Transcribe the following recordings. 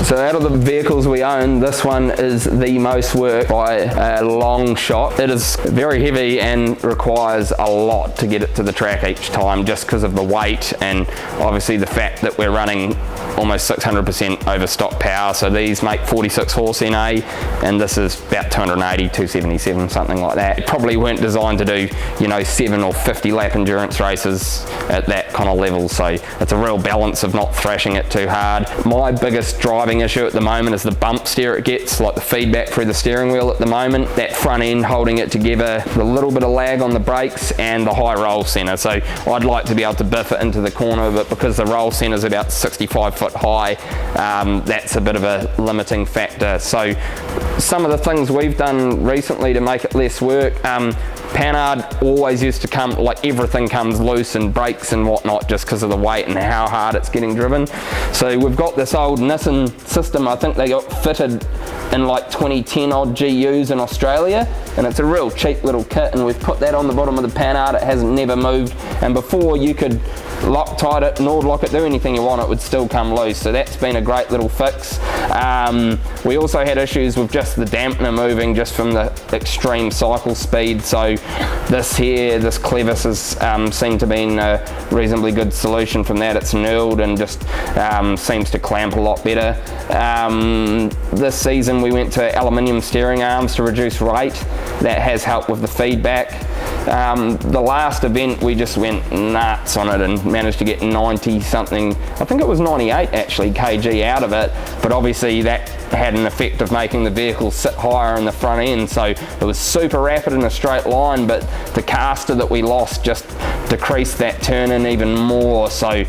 So out of the vehicles we own, this one is the most work by a long shot. It is very heavy and requires a lot to get it to the track each time, just because of the weight and obviously the fact that we're running almost 600% over stock power. So these make 46 horse NA, and this is about 280, 277, something like that. It probably weren't designed to do, you know, 7 or 50 lap endurance races at that kind of level. So it's a real balance of not thrashing it too hard. My biggest driving issue at the moment is the bump steer it gets, like the feedback through the steering wheel at the moment. That front end holding it together, the little bit of lag on the brakes, and the high roll centre. So I'd like to be able to biff it into the corner, but because the roll centre is about 65 foot high, that's a bit of a limiting factor. So some of the things we've done recently to make it less work, Panhard always used to come, like everything comes loose and brakes and whatnot, just because of the weight and how hard it's getting driven. So we've got this old Nissan system. I think they got fitted in like 2010 odd GUs in Australia, and it's a real cheap little kit, and we've put that on the bottom of the Panhard. It hasn't never moved, and before you could Loctite it, Nord lock it, do anything you want, it would still come loose. So that's been a great little fix. We also had issues with just the dampener moving just from the extreme cycle speed. So this clevis has seemed to be a reasonably good solution from that. It's knurled and just seems to clamp a lot better. This season we went to aluminium steering arms to reduce weight. That has helped with the feedback. The last event we just went nuts on it and managed to get 90 something, I think it was 98 actually, kg out of it, but obviously that had an effect of making the vehicle sit higher in the front end. So it was super rapid in a straight line, but the caster that we lost just decreased that turn in even more. So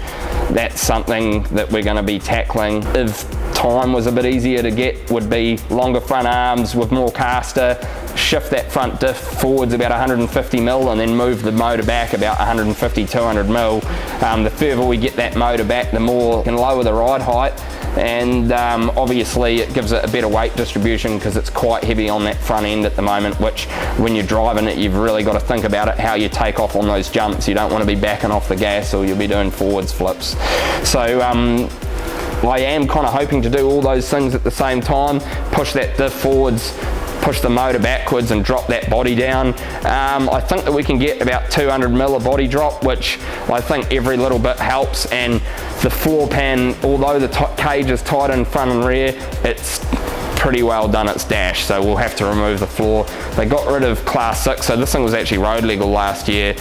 that's something that we're going to be tackling. If time was a bit easier to get, would be longer front arms with more caster, shift that front diff forwards about 150 mil and then move the motor back about 150, 200 mil. The further we get that motor back, the more we can lower the ride height, and obviously it gives it a better weight distribution because it's quite heavy on that front end at the moment, which when you're driving it, you've really got to think about it, how you take off on those jumps. You don't want to be backing off the gas or you'll be doing forwards flips. So I am kind of hoping to do all those things at the same time, push that diff forwards, push the motor backwards and drop that body down. I think that we can get about 200 mil of body drop, which I think every little bit helps, and the floor pan, although the cage is tight in front and rear, it's pretty well done its dash, so we'll have to remove the floor. They got rid of class 6, so this thing was actually road legal last year,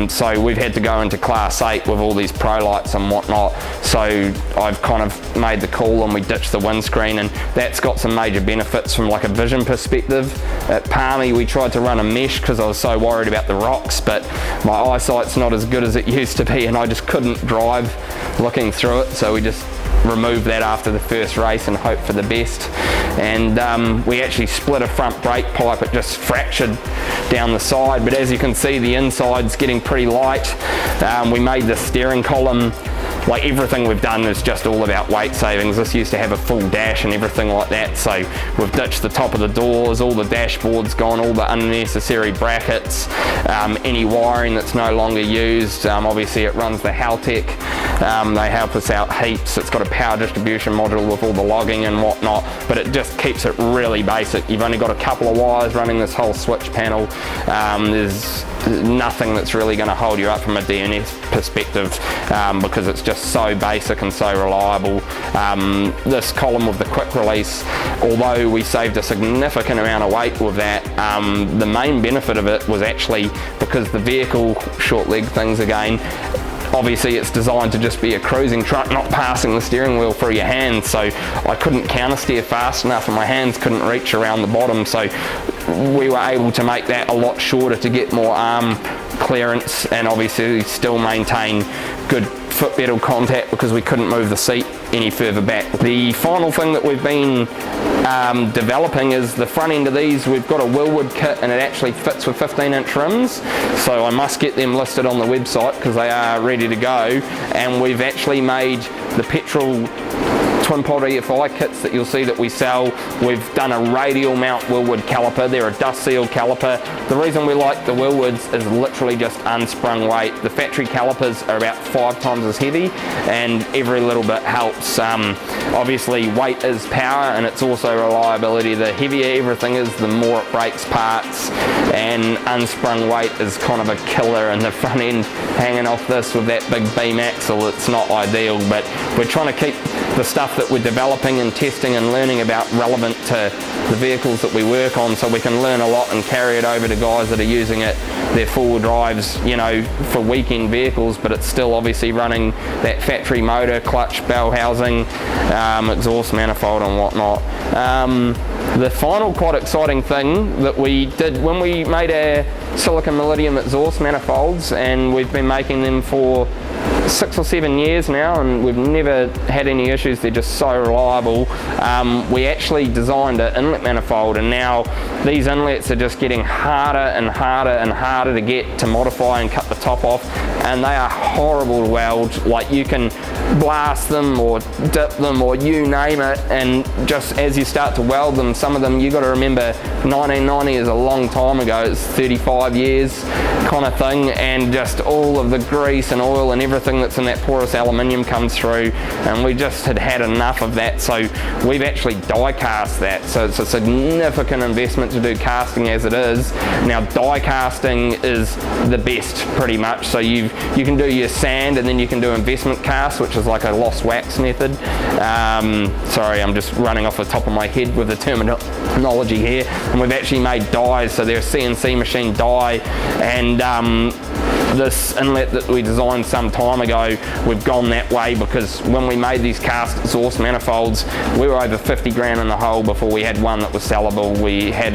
so we've had to go into class 8 with all these pro lights and whatnot. So I've kind of made the call and we ditched the windscreen, and that's got some major benefits from like a vision perspective. At Palmy we tried to run a mesh because I was so worried about the rocks, but my eyesight's not as good as it used to be and I just couldn't drive looking through it, so we just removed that after the first race and hope for the best. And we actually split a front brake pipe. It just fractured down the side, but as you can see the inside's getting pretty light. We made the steering column, like everything we've done is just all about weight savings. This used to have a full dash and everything like that, so we've ditched the top of the doors, all the dashboard's gone, all the unnecessary brackets, any wiring that's no longer used. Obviously it runs the Haltech. They help us out heaps. It's got a power distribution module with all the logging and whatnot, but it just keeps it really basic. You've only got a couple of wires running this whole switch panel. There's nothing that's really going to hold you up from a DNS perspective because it's just so basic and so reliable. This column with the quick release, although we saved a significant amount of weight with that, the main benefit of it was actually because the vehicle, short leg things again, obviously it's designed to just be a cruising truck, not passing the steering wheel through your hands, so I couldn't counter steer fast enough and my hands couldn't reach around the bottom, so we were able to make that a lot shorter to get more arm clearance and obviously still maintain good foot pedal contact because we couldn't move the seat any further back. The final thing that we've been developing is the front end of these. We've got a Willwood kit and it actually fits with 15-inch rims, so I must get them listed on the website because they are ready to go, and we've actually made the petrol twin pod EFI kits that you'll see that we sell. We've done a radial mount wheelwood caliper. They're a dust seal caliper. The reason we like the wheelwoods is literally just unsprung weight. The factory calipers are about 5 times as heavy, and every little bit helps. Obviously weight is power, and it's also reliability. The heavier everything is, the more it breaks parts, and unsprung weight is kind of a killer in the front end. Hanging off this with that big beam axle, it's not ideal, but we're trying to keep the stuff that we're developing and testing and learning about relevant to the vehicles that we work on, so we can learn a lot and carry it over to guys that are using it, their four-wheel drives, you know, for weekend vehicles, but it's still obviously running that factory motor, clutch, bell housing, exhaust manifold and whatnot. The final quite exciting thing that we did when we made our silicon millennium exhaust manifolds, and we've been making them for 6 or 7 years now, and we've never had any issues. They're just so reliable. We actually designed an inlet manifold, and now these inlets are just getting harder and harder and harder to get to modify and cut the top off, and they are horrible to weld. Like, you can blast them or dip them or you name it, and just as you start to weld them, some of them, you got to remember 1990 is a long time ago. It's 35 years kind of thing, and just all of the grease and oil and everything that's in that porous aluminium comes through, and we just had enough of that, so we've actually die cast that. So it's a significant investment to do casting as it is. Now die casting is the best pretty much, so you can do your sand, and then you can do investment cast, which is like a lost wax method. Sorry, I'm just running off the top of my head with the terminology here, and we've actually made dies, so they're a CNC machine die, and this inlet that we designed some time ago, we've gone that way because when we made these cast exhaust manifolds, we were over 50 grand in the hole before we had one that was sellable. We had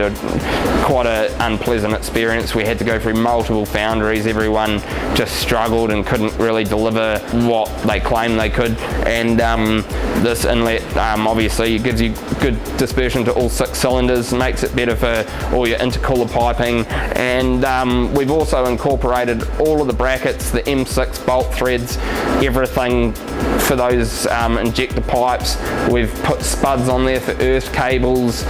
quite an unpleasant experience. We had to go through multiple foundries. Everyone just struggled and couldn't really deliver what they claimed they could, and this inlet obviously gives you good dispersion to all 6 cylinders, makes it better for all your intercooler piping, and we've also incorporated all of the brackets, the M6 bolt threads, everything for those injector pipes. We've put spuds on there for earth cables.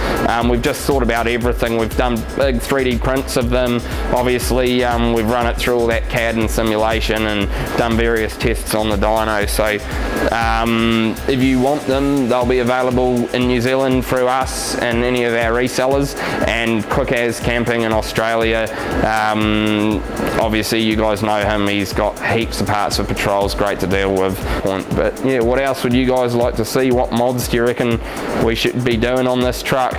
We've just thought about everything. We've done big 3D prints of them. Obviously, we've run it through all that CAD and simulation and done various tests on the dyno. So if you want them, they'll be available in New Zealand through us and any of our resellers, and Quick As Camping in Australia. Obviously, you guys know him. He's got heaps of parts for patrols, great to deal with. But yeah, what else would you guys like to see? What mods do you reckon we should be doing on this truck?